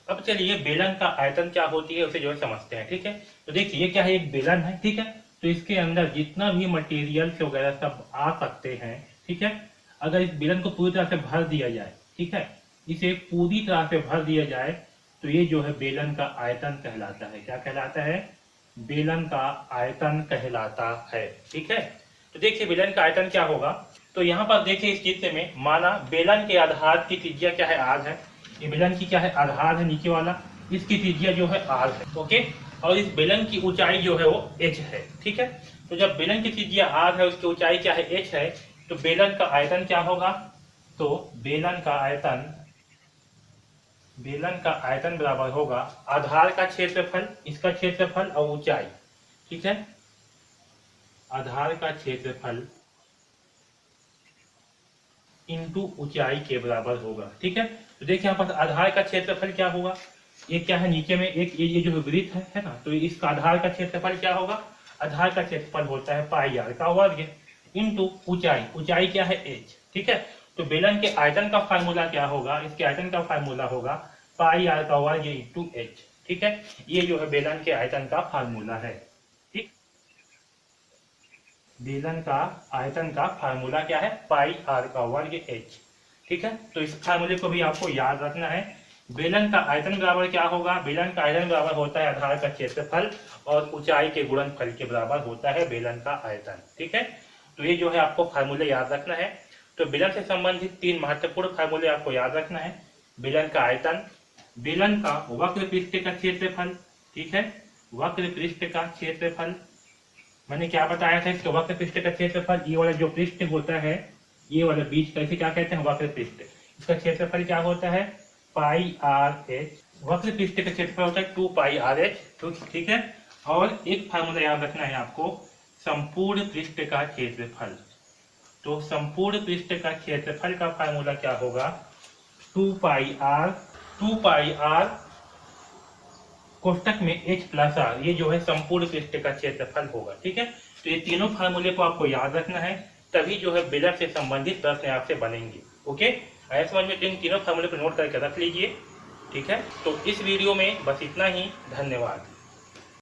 अब चलिए बेलन का आयतन क्या होती है उसे जो है समझते हैं। ठीक है, तो देखिए ये क्या है, एक बेलन है। ठीक है, तो इसके अंदर जितना भी मटेरियल्स वगैरह सब आ सकते हैं। ठीक है, अगर इस बेलन को पूरी तरह से भर दिया जाए, ठीक है, इसे पूरी तरह से भर दिया जाए तो ये जो है बेलन का आयतन कहलाता है। क्या कहलाता है? बेलन का आयतन कहलाता है। ठीक है, तो देखिए बेलन का आयतन क्या होगा। तो यहाँ पर देखिए इस चित्र में माना बेलन के आधार की त्रिज्या क्या है, आर है। ये बेलन की क्या है, आधार है नीचे वाला, इसकी त्रिज्या जो है आर है। ओके, और इस बेलन की ऊंचाई जो है वो एच है। ठीक है, तो जब बेलन की त्रिज्या आर है, उसकी ऊंचाई क्या है, एच है, तो बेलन का आयतन क्या होगा? तो बेलन का आयतन बराबर होगा आधार का क्षेत्रफल, इसका क्षेत्रफल और ऊंचाई। ठीक है, आधार का क्षेत्रफल इंटू ऊंचाई के बराबर होगा। ठीक है, तो देखिए यहाँ पर आधार का क्षेत्रफल क्या होगा, ये क्या है नीचे में एक ये जो वृत्त है ना, तो इसका आधार का क्षेत्रफल क्या होगा? आधार का क्षेत्रफल होता है पाई आर का वर्ग इंटू ऊंचाई, ऊंचाई क्या है एच। ठीक है, तो बेलन के आयतन का फार्मूला क्या होगा? इसके आयतन का फार्मूला होगा पाई आर का वर्ग इंटू एच। ठीक है, ये जो है बेलन के आयतन का फार्मूला है। ठीक, बेलन का आयतन का फार्मूला क्या है? पाई आर का वर्ग एच। ठीक है, तो इस फार्मूले को भी आपको याद रखना है। बेलन का आयतन बराबर क्या होगा? बेलन का आयतन बराबर होता है आधार का क्षेत्रफल और ऊंचाई के गुणनफल के बराबर होता है बेलन का आयतन। ठीक है, तो ये जो है आपको फार्मूले याद रखना है। तो बेलन से संबंधित 3 महत्वपूर्ण फार्मूले आपको याद रखना है। बेलन का आयतन, बेलन का वक्र पृष्ठ का क्षेत्रफल। ठीक है, वक्र पृष्ठ का क्षेत्रफल, मैंने क्या बताया था इसके वक्र पृष्ठ का क्षेत्रफल, ये वाला जो पृष्ठ होता है, ये वाला बीच का, इसे क्या कहते हैं? वक्र पृष्ठ। इसका क्षेत्रफल क्या होता है? पाई आर एच। वक्र पृष्ठ का क्षेत्रफल होता है 2 पाई आर एच। ठीक है, और एक फार्मूला याद रखना है आपको, संपूर्ण पृष्ठ का क्षेत्रफल। तो संपूर्ण पृष्ठ का क्षेत्रफल का फार्मूला क्या होगा? 2 पाई आर कोष्टक में h प्लस आर, ये जो है संपूर्ण पृष्ठ का क्षेत्रफल होगा। ठीक है, तो ये तीनों फार्मूले को आपको याद रखना है, तभी जो है बेलन से संबंधित प्रश्न आपसे बनेंगे। ओके, आया समझ में? तो इन तीनों फार्मूले को नोट करके रख लीजिए। ठीक है, तो इस वीडियो में बस इतना ही। धन्यवाद।